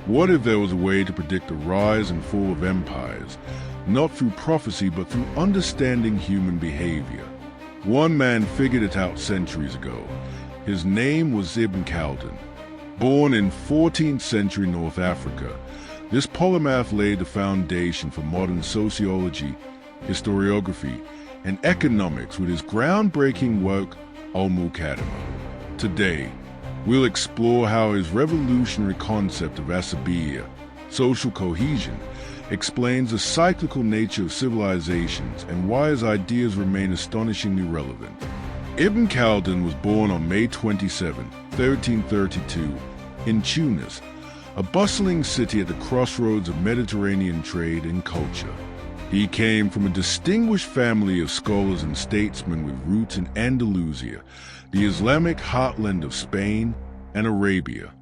What if there was a way to predict the rise and fall of empires, not through prophecy but through understanding human behavior? One man figured it out centuries ago. His name was Ibn Khaldun. Born in 14th century North Africa, this polymath laid the foundation for modern sociology, historiography, and economics with his groundbreaking work, Al-Muqaddimah. Today, we'll explore how his revolutionary concept of Asabiyyah, social cohesion, explains the cyclical nature of civilizations and why his ideas remain astonishingly relevant. Ibn Khaldun was born on May 27, 1332, in Tunis, a bustling city at the crossroads of Mediterranean trade and culture. He came from a distinguished family of scholars and statesmen with roots in Andalusia, the Islamic heartland of Spain and Arabia.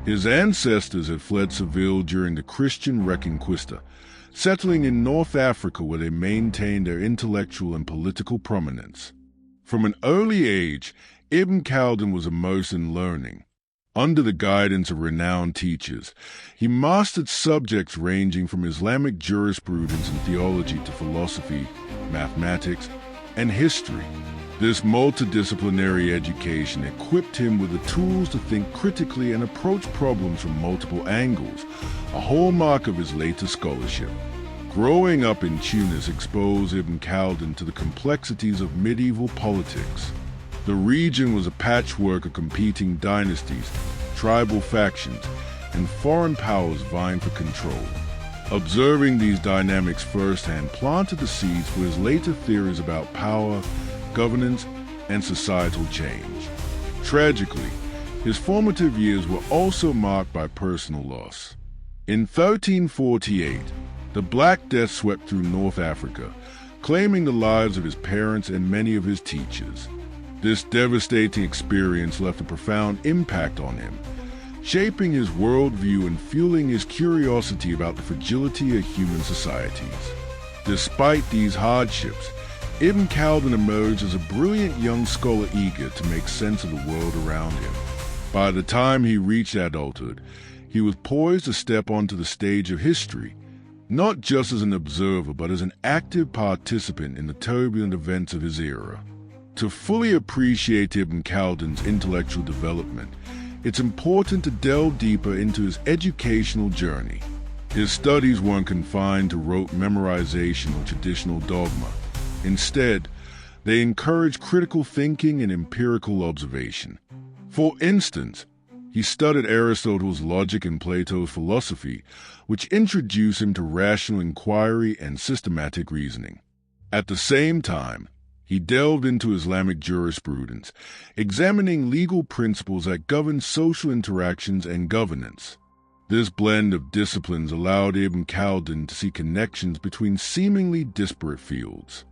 His ancestors had fled Seville during the Christian Reconquista, settling in North Africa where they maintained their intellectual and political prominence. From an early age, Ibn Khaldun was immersed in learning. Under the guidance of renowned teachers, he mastered subjects ranging from Islamic jurisprudence and theology to philosophy, mathematics, and history. This multidisciplinary education equipped him with the tools to think critically and approach problems from multiple angles, a hallmark of his later scholarship. Growing up in Tunis exposed Ibn Khaldun to the complexities of medieval politics. The region was a patchwork of competing dynasties, tribal factions, and foreign powers vying for control. Observing these dynamics firsthand planted the seeds for his later theories about power, governance, and societal change. Tragically, his formative years were also marked by personal loss. In 1348, the Black Death swept through North Africa, claiming the lives of his parents and many of his teachers. This devastating experience left a profound impact on him, shaping his worldview and fueling his curiosity about the fragility of human societies. Despite these hardships, Ibn Khaldun emerged as a brilliant young scholar eager to make sense of the world around him. By the time he reached adulthood, he was poised to step onto the stage of history, not just as an observer but as an active participant in the turbulent events of his era. To fully appreciate Ibn Khaldun's intellectual development, it's important to delve deeper into his educational journey. His studies weren't confined to rote memorization or traditional dogma. Instead, they encouraged critical thinking and empirical observation. For instance, he studied Aristotle's logic and Plato's philosophy, which introduced him to rational inquiry and systematic reasoning. At the same time, he delved into Islamic jurisprudence, examining legal principles that govern social interactions and governance. This blend of disciplines allowed Ibn Khaldun to see connections between seemingly disparate fields.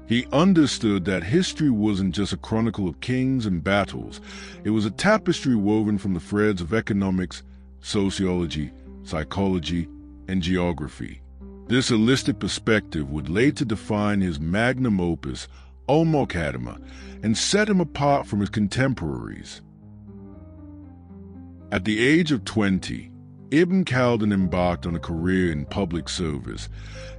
He understood that history wasn't just a chronicle of kings and battles. It was a tapestry woven from the threads of economics, sociology, psychology, and geography. This holistic perspective would later define his magnum opus, Al-Muqaddimah, and set him apart from his contemporaries. At the age of 20, Ibn Khaldun embarked on a career in public service,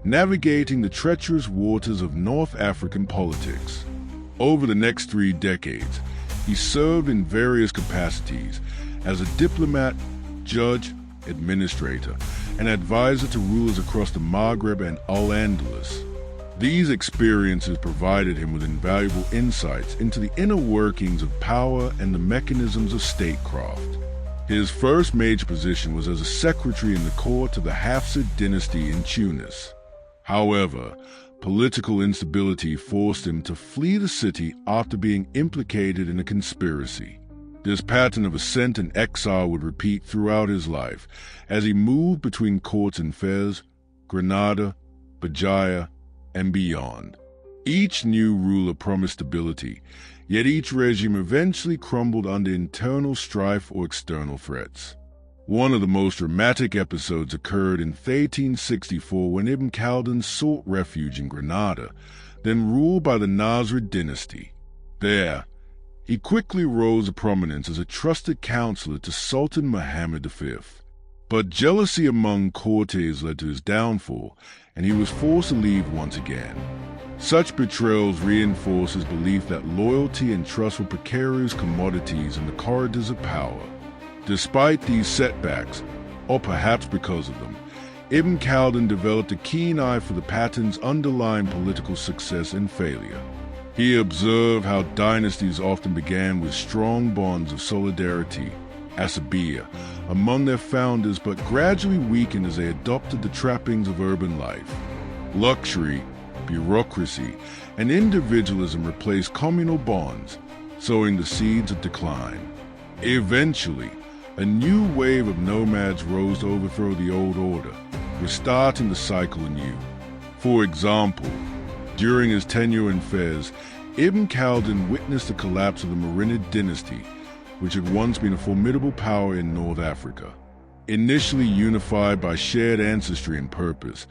navigating the treacherous waters of North African politics. Over the next 3 decades, he served in various capacities as a diplomat, judge, administrator, and advisor to rulers across the Maghreb and Al-Andalus. These experiences provided him with invaluable insights into the inner workings of power and the mechanisms of statecraft. His first major position was as a secretary in the court of the Hafsid dynasty in Tunis. However, political instability forced him to flee the city after being implicated in a conspiracy. This pattern of ascent and exile would repeat throughout his life as he moved between courts in Fez, Granada, Bajaya, and beyond. Each new ruler promised stability, yet each regime eventually crumbled under internal strife or external threats. One of the most dramatic episodes occurred in 1364 when Ibn Khaldun sought refuge in Granada, then ruled by the Nasrid dynasty. There, he quickly rose to prominence as a trusted counselor to Sultan Muhammad V. But jealousy among courtiers led to his downfall, and he was forced to leave once again. Such betrayals reinforced his belief that loyalty and trust were precarious commodities in the corridors of power. Despite these setbacks, or perhaps because of them, Ibn Khaldun developed a keen eye for the patterns underlying political success and failure. He observed how dynasties often began with strong bonds of solidarity, Asabiyyah, among their founders, but gradually weakened as they adopted the trappings of urban life. Luxury, bureaucracy, and individualism replaced communal bonds, sowing the seeds of decline. Eventually, a new wave of nomads rose to overthrow the old order, restarting the cycle anew. For example, during his tenure in Fez, Ibn Khaldun witnessed the collapse of the Marinid dynasty, which had once been a formidable power in North Africa. Initially unified by shared ancestry and purpose,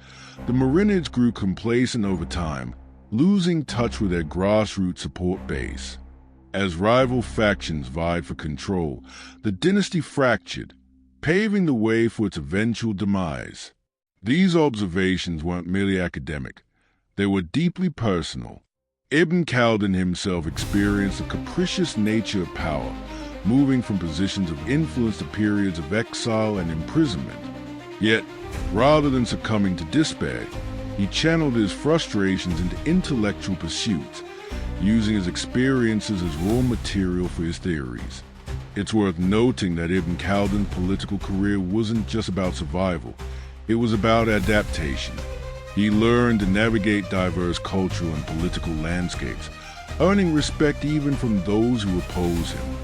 the Marinids grew complacent over time, losing touch with their grassroots support base. As rival factions vied for control, the dynasty fractured, paving the way for its eventual demise. These observations weren't merely academic. They were deeply personal. Ibn Khaldun himself experienced the capricious nature of power, moving from positions of influence to periods of exile and imprisonment. Yet, rather than succumbing to despair, he channeled his frustrations into intellectual pursuits, using his experiences as raw material for his theories. It's worth noting that Ibn Khaldun's political career wasn't just about survival, it was about adaptation. He learned to navigate diverse cultural and political landscapes, earning respect even from those who oppose him.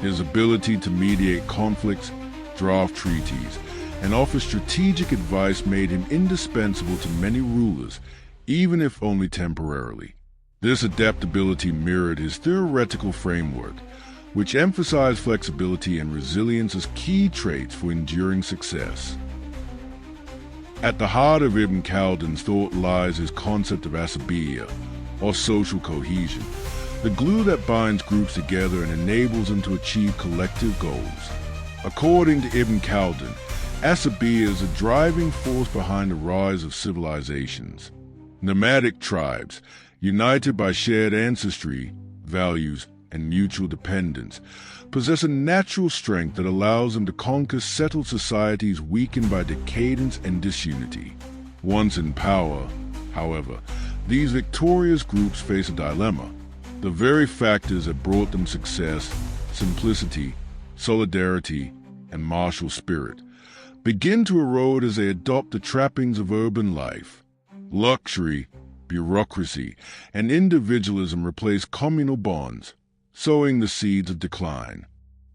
His ability to mediate conflicts, draft treaties, and offer strategic advice made him indispensable to many rulers, even if only temporarily. This adaptability mirrored his theoretical framework, which emphasized flexibility and resilience as key traits for enduring success. At the heart of Ibn Khaldun's thought lies his concept of Asabiyyah, or social cohesion, the glue that binds groups together and enables them to achieve collective goals. According to Ibn Khaldun, Asabiyyah is a driving force behind the rise of civilizations. Nomadic tribes, united by shared ancestry, values, and mutual dependence, possess a natural strength that allows them to conquer settled societies weakened by decadence and disunity. Once in power, however, these victorious groups face a dilemma. The very factors that brought them success, simplicity, solidarity, and martial spirit, begin to erode as they adopt the trappings of urban life. Luxury, bureaucracy, and individualism replace communal bonds, sowing the seeds of decline.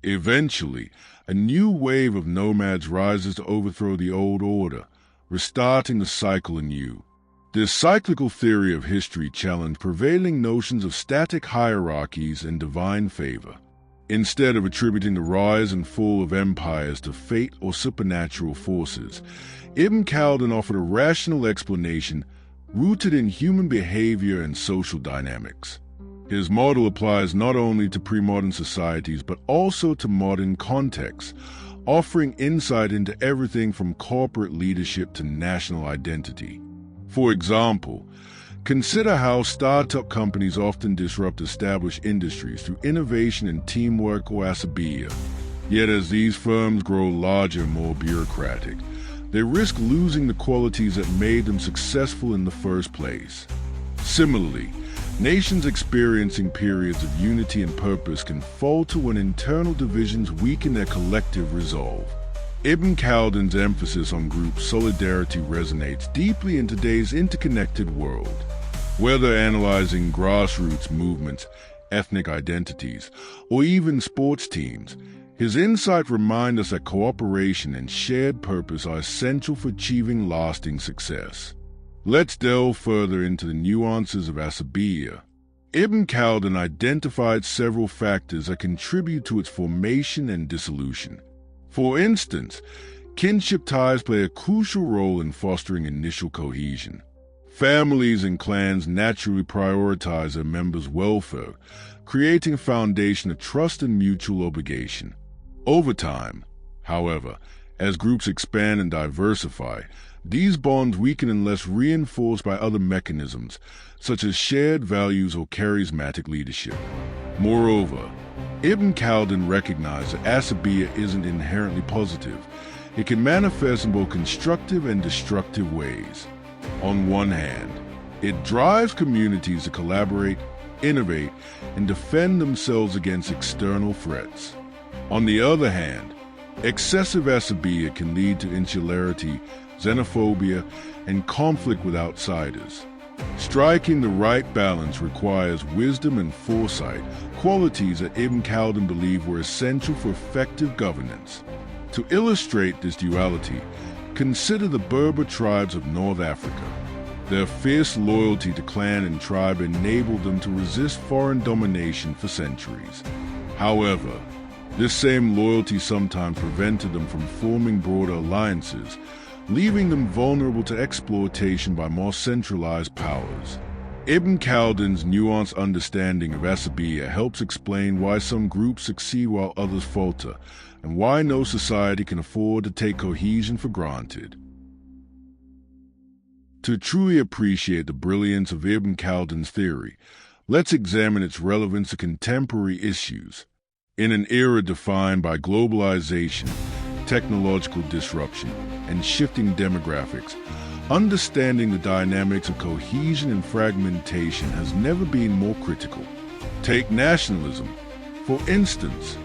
Eventually, a new wave of nomads rises to overthrow the old order, restarting the cycle anew. This cyclical theory of history challenged prevailing notions of static hierarchies and divine favor. Instead of attributing the rise and fall of empires to fate or supernatural forces, Ibn Khaldun offered a rational explanation rooted in human behavior and social dynamics. His model applies not only to pre-modern societies but also to modern contexts, offering insight into everything from corporate leadership to national identity. For example, consider how startup companies often disrupt established industries through innovation and teamwork or asabiyyah. Yet as these firms grow larger and more bureaucratic, they risk losing the qualities that made them successful in the first place. Similarly, nations experiencing periods of unity and purpose can falter when internal divisions weaken their collective resolve. Ibn Khaldun's emphasis on group solidarity resonates deeply in today's interconnected world. Whether analyzing grassroots movements, ethnic identities, or even sports teams, his insight reminds us that cooperation and shared purpose are essential for achieving lasting success. Let's delve further into the nuances of Asabiyyah. Ibn Khaldun identified several factors that contribute to its formation and dissolution. For instance, kinship ties play a crucial role in fostering initial cohesion. Families and clans naturally prioritize their members' welfare, creating a foundation of trust and mutual obligation. Over time, however, As groups expand and diversify, these bonds weaken unless reinforced by other mechanisms, such as shared values or charismatic leadership. Moreover, Ibn Khaldun recognized that Asabiyyah isn't inherently positive. It can manifest in both constructive and destructive ways. On one hand, it drives communities to collaborate, innovate, and defend themselves against external threats. On the other hand, excessive Asabiyyah can lead to insularity, xenophobia, and conflict with outsiders. Striking the right balance requires wisdom and foresight, qualities that Ibn Khaldun believed were essential for effective governance. To illustrate this duality, consider the Berber tribes of North Africa. Their fierce loyalty to clan and tribe enabled them to resist foreign domination for centuries. However, this same loyalty sometimes prevented them from forming broader alliances, leaving them vulnerable to exploitation by more centralized powers. Ibn Khaldun's nuanced understanding of Asabiyyah helps explain why some groups succeed while others falter, and why no society can afford to take cohesion for granted. To truly appreciate the brilliance of Ibn Khaldun's theory, let's examine its relevance to contemporary issues. In an era defined by globalization, technological disruption, and shifting demographics, understanding the dynamics of cohesion and fragmentation has never been more critical. Take nationalism. For instance,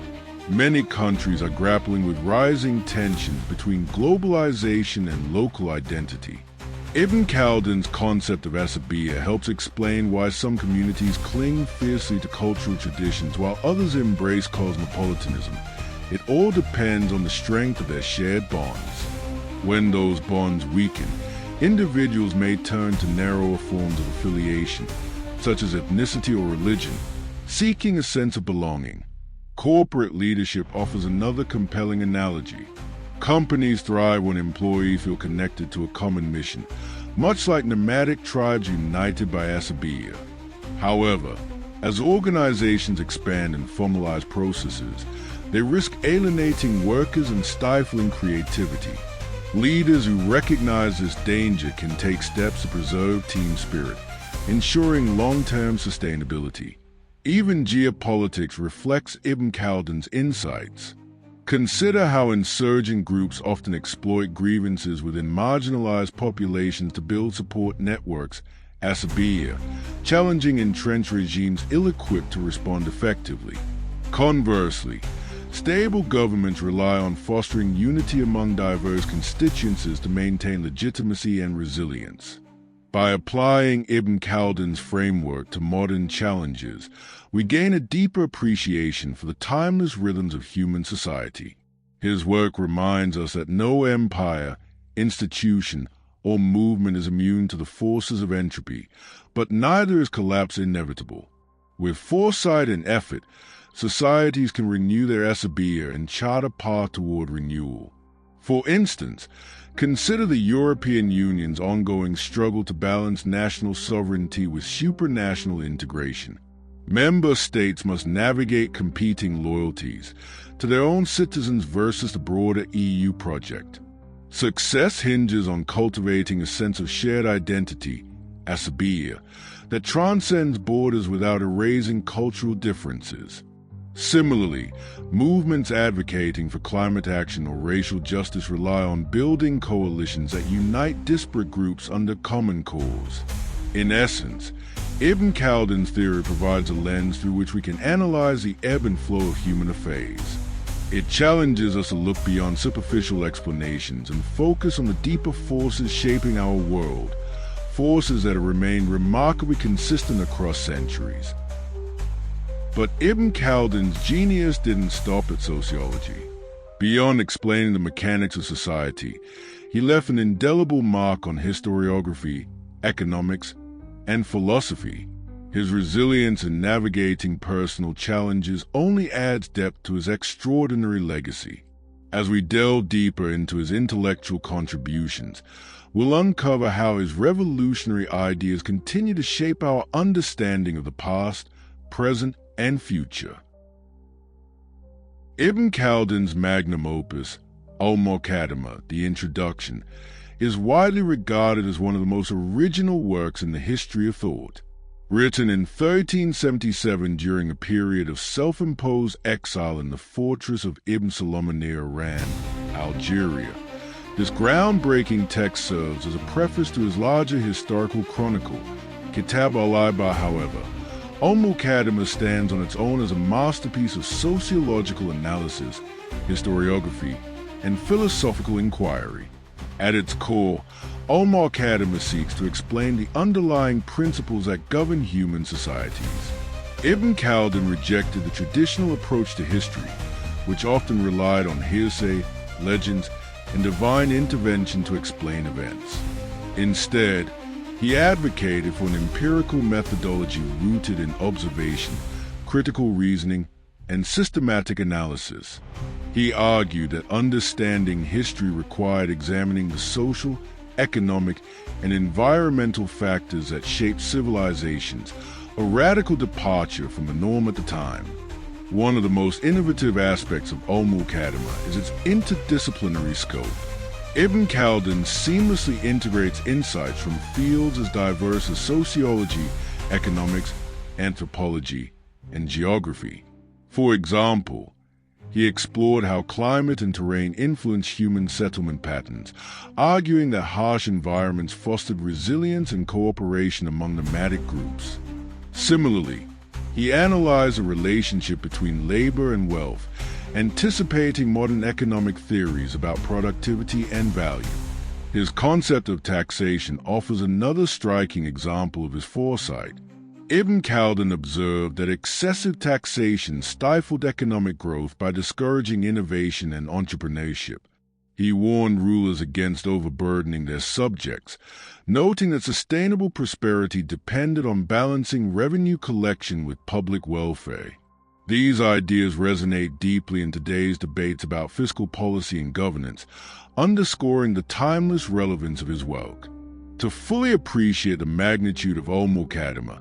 many countries are grappling with rising tensions between globalization and local identity. Ibn Khaldun's concept of Asabiyyah helps explain why some communities cling fiercely to cultural traditions while others embrace cosmopolitanism. It all depends on the strength of their shared bonds. When those bonds weaken, individuals may turn to narrower forms of affiliation, such as ethnicity or religion, seeking a sense of belonging. Corporate leadership offers another compelling analogy. Companies thrive when employees feel connected to a common mission, much like nomadic tribes united by Asabiyyah. However, as organizations expand and formalize processes, they risk alienating workers and stifling creativity. Leaders who recognize this danger can take steps to preserve team spirit, ensuring long-term sustainability. Even geopolitics reflects Ibn Khaldun's insights. Consider how insurgent groups often exploit grievances within marginalized populations to build support networks, Asabiyyah, challenging entrenched regimes ill-equipped to respond effectively. Conversely, stable governments rely on fostering unity among diverse constituencies to maintain legitimacy and resilience. By applying Ibn Khaldun's framework to modern challenges, we gain a deeper appreciation for the timeless rhythms of human society. His work reminds us that no empire, institution, or movement is immune to the forces of entropy, but neither is collapse inevitable. With foresight and effort, societies can renew their Asabiyyah and chart a path toward renewal. For instance, consider the European Union's ongoing struggle to balance national sovereignty with supranational integration. Member states must navigate competing loyalties to their own citizens versus the broader EU project. Success hinges on cultivating a sense of shared identity, Asabiyyah, that transcends borders without erasing cultural differences. Similarly, movements advocating for climate action or racial justice rely on building coalitions that unite disparate groups under common cause. In essence, Ibn Khaldun's theory provides a lens through which we can analyze the ebb and flow of human affairs. It challenges us to look beyond superficial explanations and focus on the deeper forces shaping our world, forces that have remained remarkably consistent across centuries. But Ibn Khaldun's genius didn't stop at sociology. Beyond explaining the mechanics of society, he left an indelible mark on historiography, economics, and philosophy. His resilience in navigating personal challenges only adds depth to his extraordinary legacy. As we delve deeper into his intellectual contributions, we'll uncover how his revolutionary ideas continue to shape our understanding of the past, present, and future. Ibn Khaldun's magnum opus, Al-Muqaddimah, the Introduction, is widely regarded as one of the most original works in the history of thought. Written in 1377 during a period of self-imposed exile in the fortress of Ibn Khaldun near Iran, Algeria, this groundbreaking text serves as a preface to his larger historical chronicle, Kitab al-Ibah. However, Al-Muqaddimah stands on its own as a masterpiece of sociological analysis, historiography, and philosophical inquiry. At its core, Al-Muqaddimah seeks to explain the underlying principles that govern human societies. Ibn Khaldun rejected the traditional approach to history, which often relied on hearsay, legends, and divine intervention to explain events. Instead, he advocated for an empirical methodology rooted in observation, critical reasoning, and systematic analysis. He argued that understanding history required examining the social, economic, and environmental factors that shaped civilizations, a radical departure from the norm at the time. One of the most innovative aspects of Al-Muqaddimah is its interdisciplinary scope. Ibn Khaldun seamlessly integrates insights from fields as diverse as sociology, economics, anthropology, and geography. For example, he explored how climate and terrain influence human settlement patterns, arguing that harsh environments fostered resilience and cooperation among nomadic groups. Similarly, he analyzed the relationship between labor and wealth, anticipating modern economic theories about productivity and value. His concept of taxation offers another striking example of his foresight. Ibn Khaldun observed that excessive taxation stifled economic growth by discouraging innovation and entrepreneurship. He warned rulers against overburdening their subjects, noting that sustainable prosperity depended on balancing revenue collection with public welfare. These ideas resonate deeply in today's debates about fiscal policy and governance, underscoring the timeless relevance of his work. To fully appreciate the magnitude of Al-Muqaddimah,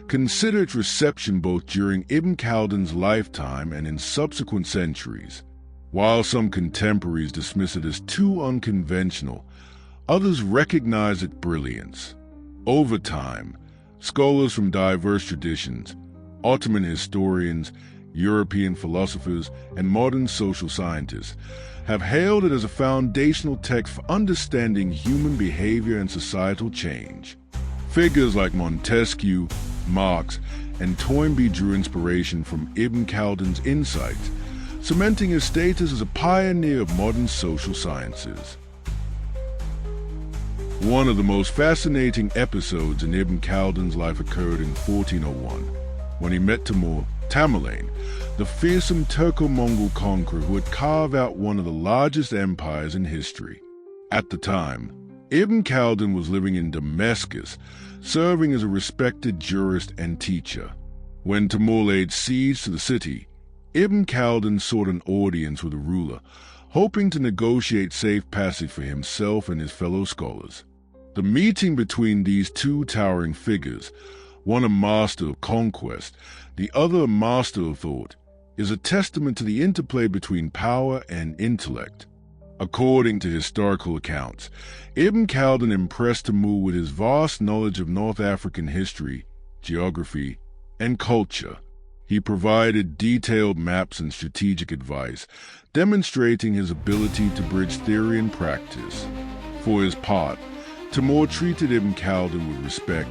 consider its reception both during Ibn Khaldun's lifetime and in subsequent centuries. While some contemporaries dismiss it as too unconventional, others recognize its brilliance. Over time, scholars from diverse traditions, Ottoman historians, European philosophers, and modern social scientists have hailed it as a foundational text for understanding human behavior and societal change. Figures like Montesquieu, Marx, and Toynbee drew inspiration from Ibn Khaldun's insights, cementing his status as a pioneer of modern social sciences. One of the most fascinating episodes in Ibn Khaldun's life occurred in 1401, when he met Tamerlane, the fearsome Turco-Mongol conqueror who had carved out one of the largest empires in history. At the time, Ibn Khaldun was living in Damascus, serving as a respected jurist and teacher. When Timur laid siege to the city, Ibn Khaldun sought an audience with the ruler, hoping to negotiate safe passage for himself and his fellow scholars. The meeting between these two towering figures, one a master of conquest, the other a master of thought, is a testament to the interplay between power and intellect. According to historical accounts, Ibn Khaldun impressed Timur with his vast knowledge of North African history, geography, and culture. He provided detailed maps and strategic advice, demonstrating his ability to bridge theory and practice. For his part, Timur treated Ibn Khaldun with respect,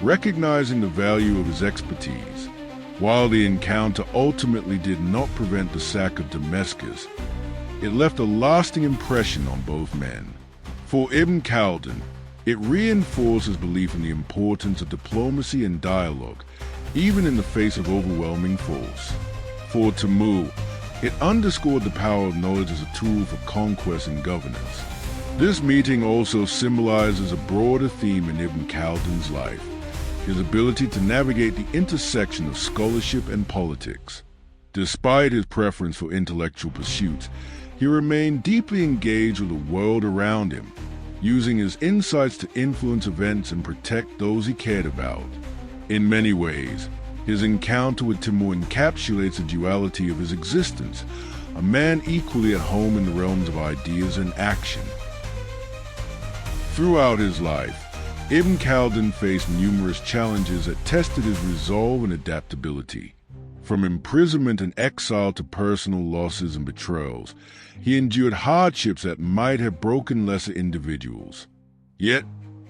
recognizing the value of his expertise. While the encounter ultimately did not prevent the sack of Damascus, it left a lasting impression on both men. For Ibn Khaldun, it reinforced his belief in the importance of diplomacy and dialogue, even in the face of overwhelming force. For Timur, it underscored the power of knowledge as a tool for conquest and governance. This meeting also symbolizes a broader theme in Ibn Khaldun's life: his ability to navigate the intersection of scholarship and politics. Despite his preference for intellectual pursuits, he remained deeply engaged with the world around him, using his insights to influence events and protect those he cared about. In many ways, his encounter with Timur encapsulates the duality of his existence, a man equally at home in the realms of ideas and action. Throughout his life, Ibn Khaldun faced numerous challenges that tested his resolve and adaptability. From imprisonment and exile to personal losses and betrayals, he endured hardships that might have broken lesser individuals. Yet,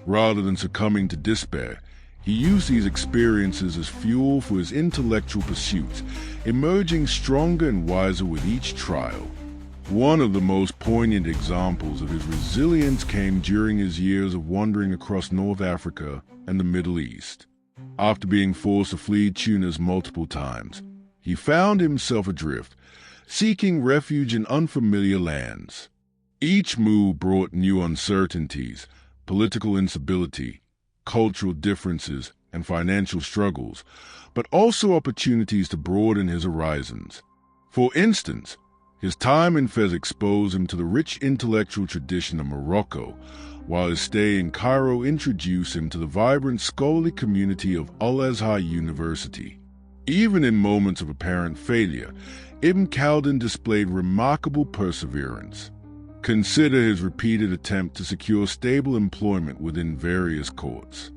rather than succumbing to despair, he used these experiences as fuel for his intellectual pursuits, emerging stronger and wiser with each trial. One of the most poignant examples of his resilience came during his years of wandering across North Africa and the Middle East. After being forced to flee Tunis multiple times, he found himself adrift, seeking refuge in unfamiliar lands. Each move brought new uncertainties, political instability, cultural differences, and financial struggles, but also opportunities to broaden his horizons. For instance, his time in Fez exposed him to the rich intellectual tradition of Morocco, while his stay in Cairo introduced him to the vibrant scholarly community of Al-Azhar University. Even in moments of apparent failure, Ibn Khaldun displayed remarkable perseverance. Consider his repeated attempt to secure stable employment within various courts.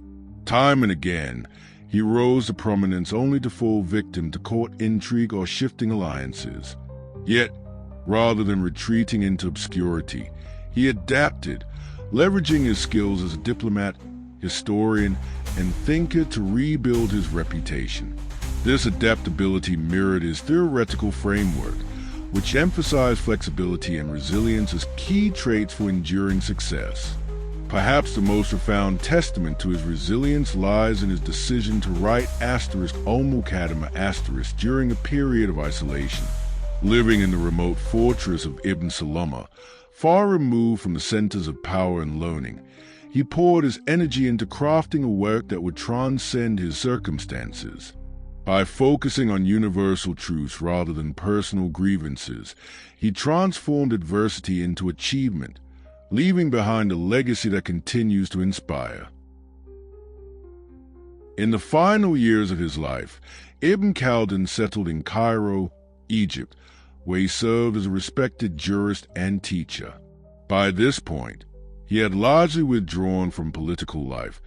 Time and again, he rose to prominence only to fall victim to court intrigue or shifting alliances. Yet, rather than retreating into obscurity, he adapted, leveraging his skills as a diplomat, historian, and thinker to rebuild his reputation. This adaptability mirrored his theoretical framework, which emphasized flexibility and resilience as key traits for enduring success. Perhaps the most profound testament to his resilience lies in his decision to write **Al-Muqaddimah** during a period of isolation. Living in the remote fortress of Ibn Salama, far removed from the centers of power and learning, he poured his energy into crafting a work that would transcend his circumstances. By focusing on universal truths rather than personal grievances, he transformed adversity into achievement, leaving behind a legacy that continues to inspire. In the final years of his life, Ibn Khaldun settled in Cairo, Egypt, where he served as a respected jurist and teacher. By this point, he had largely withdrawn from political life,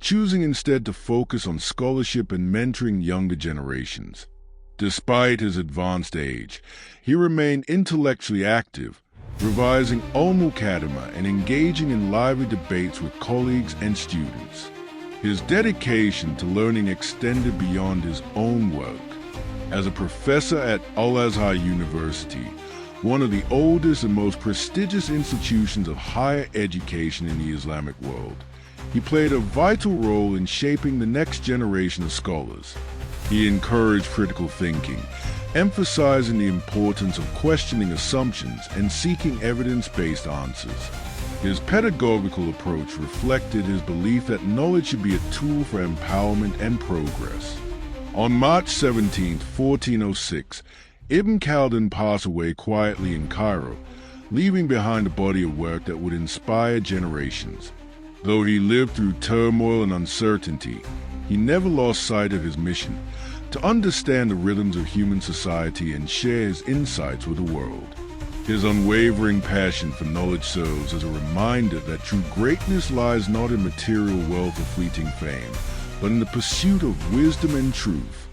choosing instead to focus on scholarship and mentoring younger generations. Despite his advanced age, he remained intellectually active, revising Al-Muqaddimah and engaging in lively debates with colleagues and students. His dedication to learning extended beyond his own work. As a professor at Al-Azhar University, one of the oldest and most prestigious institutions of higher education in the Islamic world, he played a vital role in shaping the next generation of scholars. He encouraged critical thinking, emphasizing the importance of questioning assumptions and seeking evidence-based answers. His pedagogical approach reflected his belief that knowledge should be a tool for empowerment and progress. On March 17, 1406, Ibn Khaldun passed away quietly in Cairo, leaving behind a body of work that would inspire generations. Though he lived through turmoil and uncertainty, he never lost sight of his mission: to understand the rhythms of human society and share his insights with the world. His unwavering passion for knowledge serves as a reminder that true greatness lies not in material wealth or fleeting fame, but in the pursuit of wisdom and truth.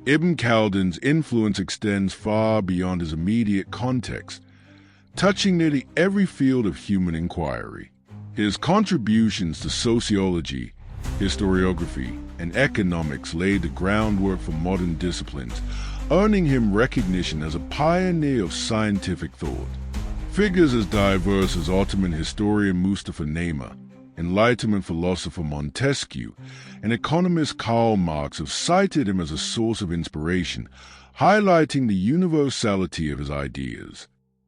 Ibn Khaldun's influence extends far beyond his immediate context, touching nearly every field of human inquiry. His contributions to sociology, historiography, and economics laid the groundwork for modern disciplines, earning him recognition as a pioneer of scientific thought. Figures as diverse as Ottoman historian Mustafa Namer, Enlightenment philosopher Montesquieu, and economist Karl Marx have cited him as a source of inspiration, highlighting the universality of his ideas.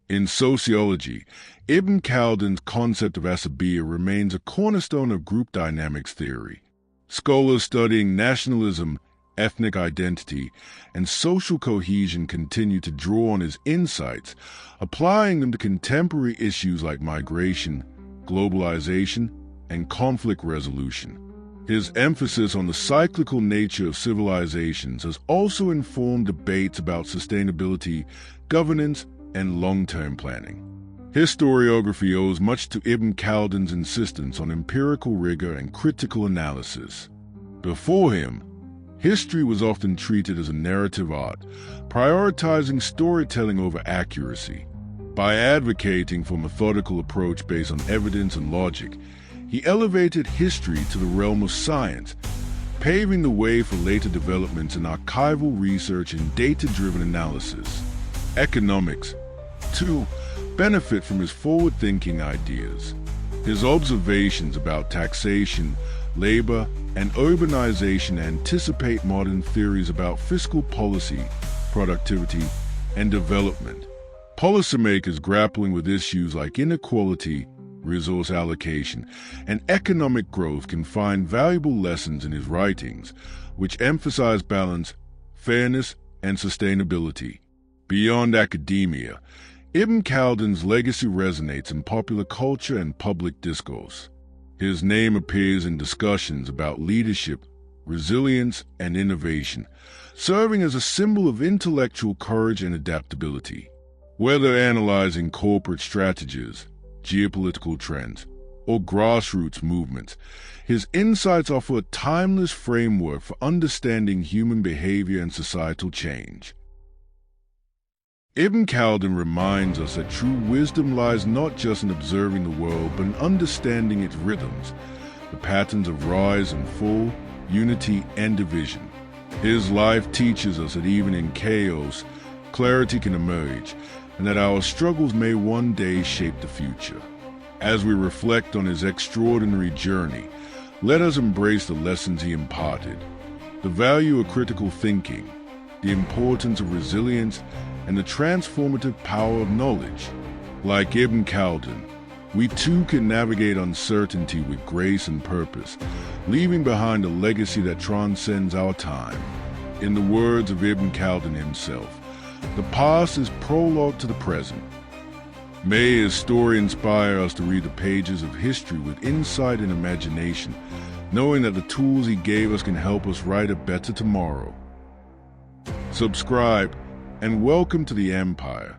In sociology, Ibn Khaldun's concept of Asabiyyah remains a cornerstone of group dynamics theory. Scholars studying nationalism, ethnic identity, and social cohesion continue to draw on his insights, applying them to contemporary issues like migration, globalization, and conflict resolution. His emphasis on the cyclical nature of civilizations has also informed debates about sustainability, governance, and long-term planning. Historiography owes much to Ibn Khaldun's insistence on empirical rigor and critical analysis. Before him, history was often treated as a narrative art, prioritizing storytelling over accuracy. By advocating for a methodical approach based on evidence and logic, he elevated history to the realm of science, paving the way for later developments in archival research and data-driven analysis. Economics, too, benefit from his forward-thinking ideas. His observations about taxation, labor, and urbanization anticipate modern theories about fiscal policy, productivity, and development. Policymakers grappling with issues like inequality, resource allocation, and economic growth can find valuable lessons in his writings, which emphasize balance, fairness, and sustainability. Beyond academia, Ibn Khaldun's legacy resonates in popular culture and public discourse. His name appears in discussions about leadership, resilience, and innovation, serving as a symbol of intellectual courage and adaptability. Whether analyzing corporate strategies, geopolitical trends, or grassroots movements, his insights offer a timeless framework for understanding human behavior and societal change. Ibn Khaldun reminds us that true wisdom lies not just in observing the world, but in understanding its rhythms, the patterns of rise and fall, unity and division. His life teaches us that even in chaos, clarity can emerge, and that our struggles may one day shape the future. As we reflect on his extraordinary journey, let us embrace the lessons he imparted, the value of critical thinking, the importance of resilience, and the transformative power of knowledge. Like Ibn Khaldun, we too can navigate uncertainty with grace and purpose, leaving behind a legacy that transcends our time. In the words of Ibn Khaldun himself, the past is prologue to the present. May his story inspire us to read the pages of history with insight and imagination, knowing that the tools he gave us can help us write a better tomorrow. Subscribe, and welcome to the Empire.